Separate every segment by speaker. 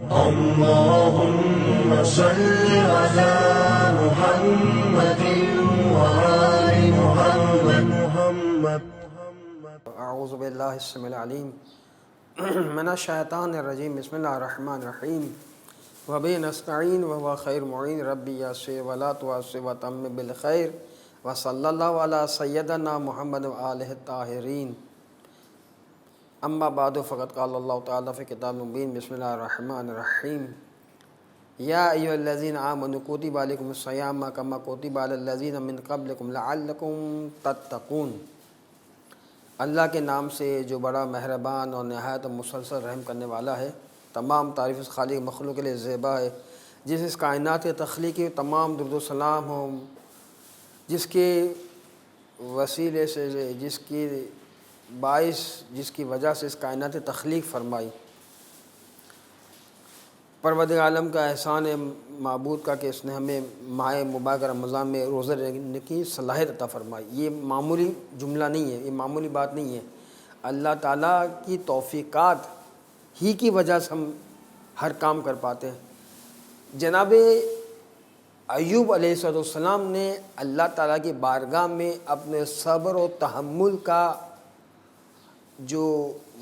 Speaker 1: اللهم صل على محمد وآل محمد.
Speaker 2: اعوذ باللہ السمیع العلیم من الشیطان الرجیم. بسم اللہ الرحمن الرحیم. وبہ نستعین وهو خیر معین. ربی یسر ولا تعسر وتمم بالخیر. وصلی اللہ علی سیدنا محمد وآلہ الطاہرین. اما بعد فقد قال اللہ تعالی فی کتاب مبین. بسم اللہ الرحمن الرحیم. یا ایھا الذین آمنوا کتب علیکم الصیام کما کتب علی الذین من قبلکم لعلکم تتقون. اللہ کے نام سے جو بڑا مہربان اور نہایت مسلسل رحم کرنے والا ہے. تمام تعریف اس خالق مخلوق کے لیے زیبا ہے، جس اس کائنات کے تخلیقی تمام درود و سلام ہوں، جس کے وسیلے سے، جس کی باعث، جس کی وجہ سے اس کائنات تخلیق فرمائی. پروردگار عالم کا احسان ہے معبود کا کہ اس نے ہمیں ماہ مبارک رمضان میں روزہ رکھنے کی صلاحیت عطا فرمائی. یہ معمولی جملہ نہیں ہے، یہ معمولی بات نہیں ہے. اللہ تعالیٰ کی توفیقات ہی کی وجہ سے ہم ہر کام کر پاتے ہیں. جناب ایوب علیہ السلام نے اللہ تعالیٰ کی بارگاہ میں اپنے صبر و تحمل کا جو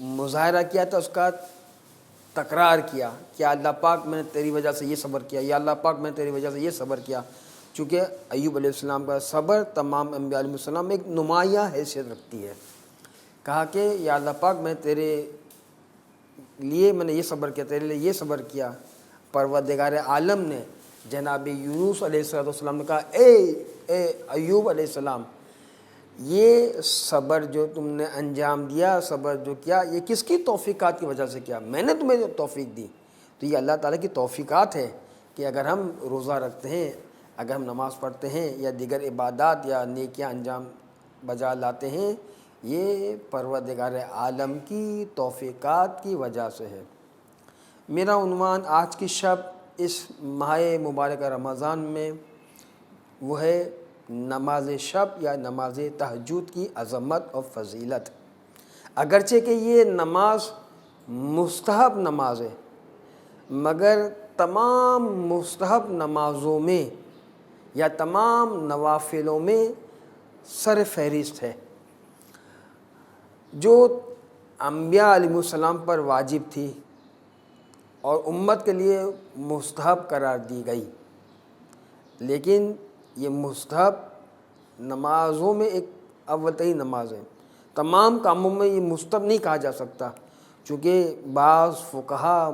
Speaker 2: مظاہرہ کیا تھا، اس کا تکرار کیا کہ اللہ پاک میں نے تیری وجہ سے یہ صبر کیا، یا اللہ پاک میں نے تیری وجہ سے یہ صبر کیا. چونکہ ایوب علیہ السلام کا صبر تمام انبیاء علیہ السلام میں ایک نمایاں حیثیت رکھتی ہے. کہا کہ یا اللہ پاک میں تیرے لیے میں نے یہ صبر کیا، تیرے لیے یہ صبر کیا. پروردگار عالم نے جناب یونس علیہ السلام نے کہا اے ایوب علیہ السلام، یہ صبر جو تم نے انجام دیا، صبر جو کیا، یہ کس کی توفیقات کی وجہ سے کیا؟ میں نے تمہیں جو توفیق دی. تو یہ اللہ تعالیٰ کی توفیقات ہے کہ اگر ہم روزہ رکھتے ہیں، اگر ہم نماز پڑھتے ہیں یا دیگر عبادات یا نیکیاں انجام بجا لاتے ہیں، یہ پروردگار عالم کی توفیقات کی وجہ سے ہے. میرا عنوان آج کی شب اس ماہ مبارک رمضان میں وہ ہے نماز شب یا نماز تہجد کی عظمت اور فضیلت. اگرچہ کہ یہ نماز مستحب نماز ہے، مگر تمام مستحب نمازوں میں یا تمام نوافلوں میں سر فہرست ہے. جو انبیاء علیہ السلام پر واجب تھی اور امت کے لیے مستحب قرار دی گئی، لیکن یہ مستحب نمازوں میں ایک اول ترین نماز ہے. تمام کاموں میں یہ مستحب نہیں کہا جا سکتا، چونکہ بعض فقہا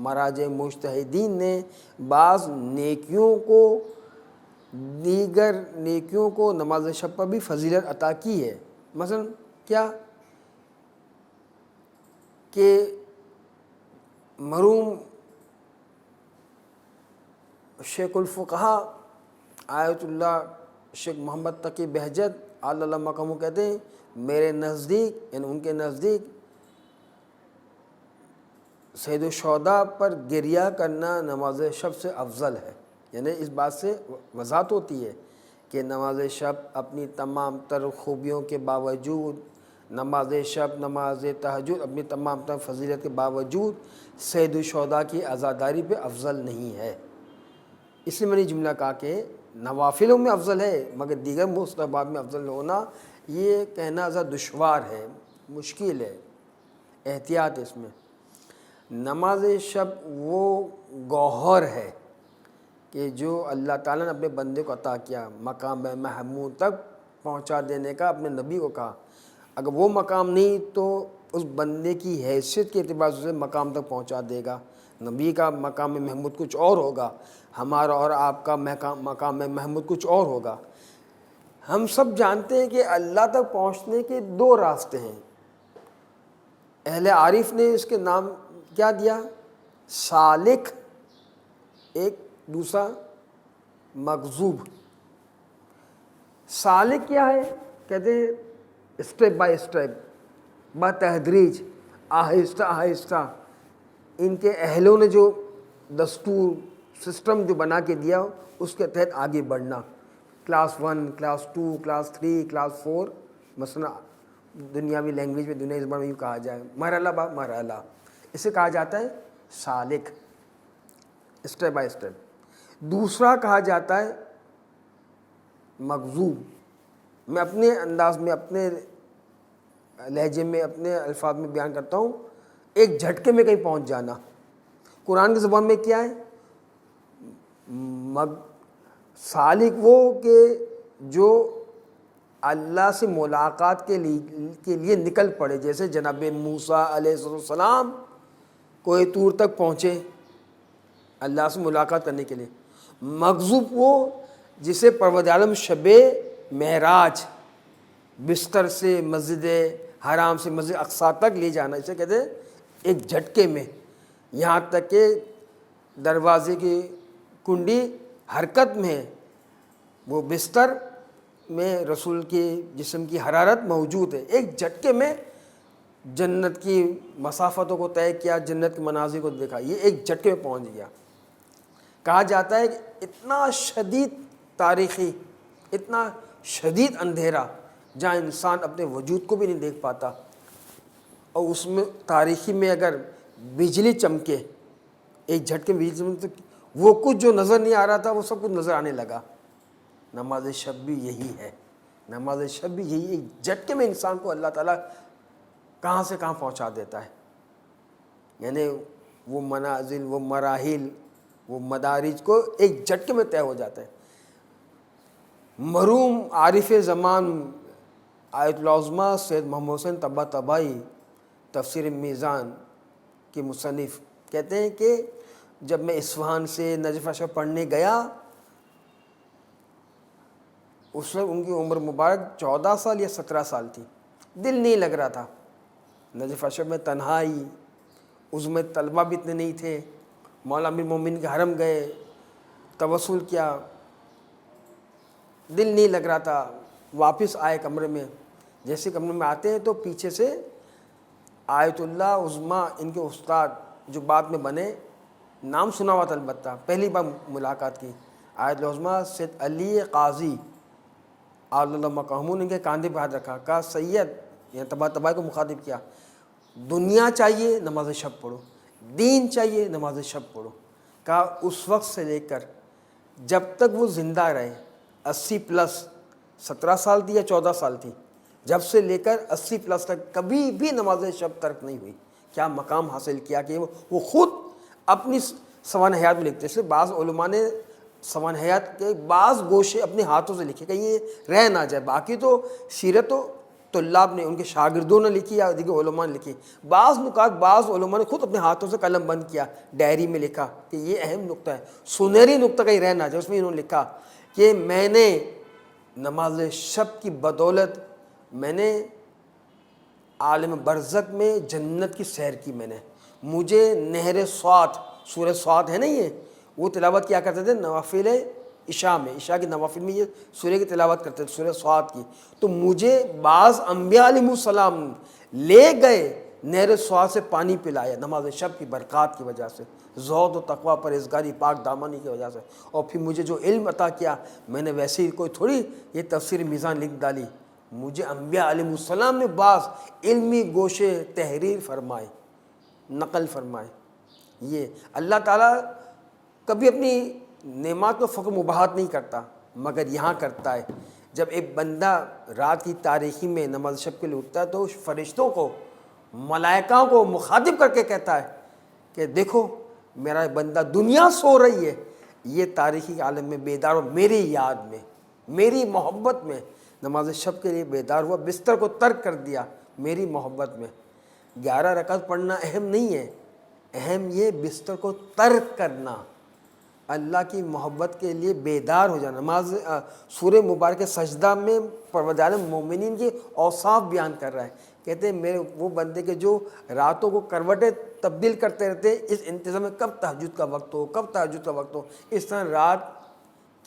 Speaker 2: مراجع مجتہدین نے بعض نیکیوں کو، دیگر نیکیوں کو نماز شب پر بھی فضیلت عطا کی ہے. مثلا کیا کہ مرحوم شیخ الفقہا آیت اللہ شیخ محمد تقی بہجت اللہ مقامو کہتے ہیں، میرے نزدیک یعنی ان کے نزدیک سید الشہداء پر گریہ کرنا نماز شب سے افضل ہے. یعنی اس بات سے وضاحت ہوتی ہے کہ نماز شب اپنی تمام تر خوبیوں کے باوجود، نماز شب، نماز تہجد اپنی تمام تر فضیلت کے باوجود سید الشہداء کی عزاداری پہ افضل نہیں ہے. اس لیے میں نے جملہ کہا کہ نوافلوں میں افضل ہے، مگر دیگر مستحبات میں افضل ہونا یہ کہنا ذرا دشوار ہے، مشکل ہے، احتیاط اس میں. نماز شب وہ گوہر ہے کہ جو اللہ تعالیٰ نے اپنے بندے کو عطا کیا، مقام محمود تک پہنچا دینے کا اپنے نبی کو کہا. اگر وہ مقام نہیں تو اس بندے کی حیثیت کے اعتبار سے مقام تک پہنچا دے گا. نبی کا مقام محمود کچھ اور ہوگا، ہمارا اور آپ کا مقام محمود کچھ اور ہوگا. ہم سب جانتے ہیں کہ اللہ تک پہنچنے کے دو راستے ہیں. اہل عارف نے اس کے نام کیا دیا؟ سالک، ایک دوسرا مغضوب. سالک کیا ہے؟ کہتے ہیں اسٹیپ بائی اسٹیپ، بتدریج، آہستہ آہستہ. ان کے اہلوں نے جو دستور سسٹم جو بنا کے دیا اس کے تحت آگے بڑھنا. کلاس 1، کلاس 2، کلاس 3، کلاس 4، مثلا دنیاوی لینگویج میں، دنیا زبان میں یوں کہا جائے، مرحلہ با مرحلہ. اسے کہا جاتا ہے سالک. Step by step. دوسرا کہا جاتا ہے مغزوب، میں اپنے انداز میں، اپنے لہجے میں، اپنے الفاظ میں بیان کرتا ہوں، ایک جھٹکے میں کہیں پہنچ جانا۔ قرآن کی زبان میں کیا ہے؟ سالک وہ کہ جو اللہ سے ملاقات کے لیے نکل پڑے، جیسے جناب موسیٰ علیہ السلام کوہ طور تک پہنچے اللہ سے ملاقات کرنے کے لیے۔ مغزوب وہ جسے پروردگار عالم شب معراج بستر سے مسجد حرام سے مسجد اقصیٰ تک لے جانا، اسے کہتے ہیں ایک جھٹکے میں، یہاں تک کہ دروازے کی کنڈی حرکت میں ہے، وہ بستر میں رسول کے جسم کی حرارت موجود ہے۔ ایک جھٹکے میں جنت کی مسافتوں کو طے کیا، جنت کے مناظر کو دیکھا، یہ ایک جھٹکے میں پہنچ گیا۔ کہا جاتا ہے کہ اتنا شدید تاریخی، اتنا شدید اندھیرا جہاں انسان اپنے وجود کو بھی نہیں دیکھ پاتا، اور اس میں تاریخی میں اگر بجلی چمکے، ایک جھٹکے میں بجلی چمکے، تو وہ کچھ جو نظر نہیں آ رہا تھا وہ سب کچھ نظر آنے لگا۔ نماز شب بھی یہی ہے، نماز شب بھی یہی، ایک جھٹکے میں انسان کو اللہ تعالیٰ کہاں سے کہاں پہنچا دیتا ہے۔ یعنی وہ منازل، وہ مراحل، وہ مدارج کو ایک جھٹکے میں طے ہو جاتا ہے۔ مرحوم عارف زمان آیت العظمیٰ سید محمد حسین طباطبائی تفسیر میزان کے مصنف کہتے ہیں کہ جب میں اصفہان سے نجف اشرف پڑھنے گیا، اس وقت ان کی عمر مبارک 14 سال یا 17 سال تھی، دل نہیں لگ رہا تھا۔ نجف اشرف میں تنہائی، اس میں طلبہ بھی اتنے نہیں تھے، مولا امیر المومنین کے حرم گئے، توسل کیا، دل نہیں لگ رہا تھا۔ واپس آئے کمرے میں، جیسے کمرے میں آتے ہیں تو پیچھے سے آیت اللہ عظمیٰ ان کے استاد جو بعد میں بنے، نام سنا ہوا تھا البتہ، پہلی بار ملاقات کی، آیت اللہ عظمیٰ سید علی قاضی اللہ مقامون، ان کے کاندھے پہ ہاتھ رکھا، کہا سید، یعنی طباطبائی کو مخاطب کیا، دنیا چاہیے نماز شب پڑھو، دین چاہیے نماز شب پڑھو۔ کہا اس وقت سے لے کر جب تک وہ زندہ رہے، 80 پلس، 17 سال تھی یا 14 سال تھی، جب سے لے کر 80 پلس تک کبھی بھی نماز شب ترک نہیں ہوئی۔ کیا مقام حاصل کیا کہ وہ خود اپنی سوانح حیات میں لکھتے ہیں۔ اس لیے بعض علماء نے سوانح حیات کے بعض گوشے اپنے ہاتھوں سے لکھے، کہیں یہ رہ نہ جائے، باقی تو سیرت و طلاب نے، ان کے شاگردوں نے لکھی یا دیگر علماء نے لکھی۔ بعض نکات بعض علماء نے خود اپنے ہاتھوں سے قلم بند کیا، ڈائری میں لکھا کہ یہ اہم نقطہ ہے، سنہری نقطہ کہیں رہ نہ جائے۔ اس میں انہوں نے لکھا کہ میں نے نماز شب کی بدولت، میں نے عالم برزخ میں جنت کی سیر کی، میں نے، مجھے نہر سوات، سورہ سوات ہے نا، یہ وہ تلاوت کیا کرتے تھے نوافل عشاء میں، عشاء کی نوافل میں یہ سورہ کی تلاوت کرتے تھے، سورہ سوات کی، تو مجھے بعض انبیاء علیہ السلام لے گئے نہر سوات سے پانی پلایا نماز شب کی برکات کی وجہ سے، زہد و تقویٰ پرہیزگاری پاک دامانی کی وجہ سے، اور پھر مجھے جو علم عطا کیا، میں نے ویسے ہی کوئی تھوڑی یہ تفسیر میزان لکھ ڈالی، مجھے انبیاء علیہ السلام نے بعض علمی گوشے تحریر فرمائے، نقل فرمائے۔ یہ اللہ تعالیٰ کبھی اپنی نعمات کو فخر مباحت نہیں کرتا، مگر یہاں کرتا ہے۔ جب ایک بندہ رات کی تاریکی میں نماز شب کے لیے اٹھتا ہے تو فرشتوں کو، ملائکہ کو مخاطب کر کے کہتا ہے کہ دیکھو میرا بندہ دنیا سو رہی ہے، یہ تاریخی عالم میں بیدار ہو، میری یاد میں، میری محبت میں نماز شب کے لیے بیدار ہوا، بستر کو ترک کر دیا میری محبت میں۔ 11 رکعت پڑھنا اہم نہیں ہے، اہم یہ بستر کو ترک کرنا، اللہ کی محبت کے لیے بیدار ہو جانا۔ نماز سورہ مبارک سجدہ میں پروردگار مومنین کی اوصاف بیان کر رہا ہے، کہتے ہیں میرے وہ بندے کے جو راتوں کو کروٹیں تبدیل کرتے رہتے ہیں اس انتظام میں کب تہجد کا وقت ہو، کب تہجد کا وقت ہو، اس طرح رات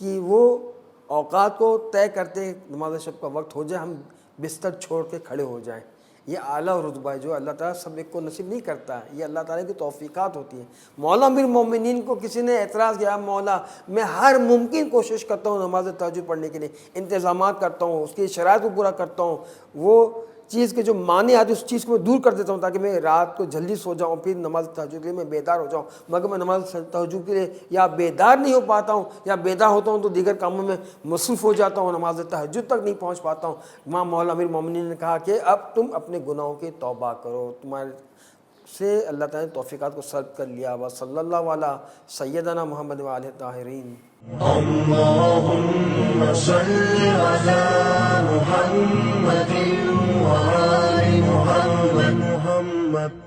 Speaker 2: کی وہ اوقات کو طے کرتے ہیں، نماز شب کا وقت ہو جائے ہم بستر چھوڑ کے کھڑے ہو جائیں۔ یہ اعلیٰ رتبہ ہے جو اللہ تعالیٰ سب ایک کو نصیب نہیں کرتا، یہ اللہ تعالیٰ کی توفیقات ہوتی ہیں۔ مولا امیر المومنین کو کسی نے اعتراض کیا، مولا میں ہر ممکن کوشش کرتا ہوں نماز تہجد پڑھنے کے لیے، انتظامات کرتا ہوں، اس کی شرائط کو پورا کرتا ہوں، وہ چیز کے جو معنی آتے اس چیز کو میں دور کر دیتا ہوں تاکہ میں رات کو جلدی سو جاؤں، پھر نماز تہجد کے لیے میں بیدار ہو جاؤں. مگر میں نماز تہجد کے لیے یا بیدار نہیں ہو پاتا ہوں یا بیدار ہوتا ہوں تو دیگر کاموں میں مصروف ہو جاتا ہوں، نماز تہجد تک نہیں پہنچ پاتا ہوں. امام مولا امیر المومنین نے کہا کہ اب تم اپنے گناہوں کی توبہ کرو، تمہارے سے اللہ تعالیٰ نے توفیقات کو سلب کر لیا. وصلی اللہ علی سیدنا محمد وآلہ الطاہرین.
Speaker 1: اللهم صل على محمد وآل محمد.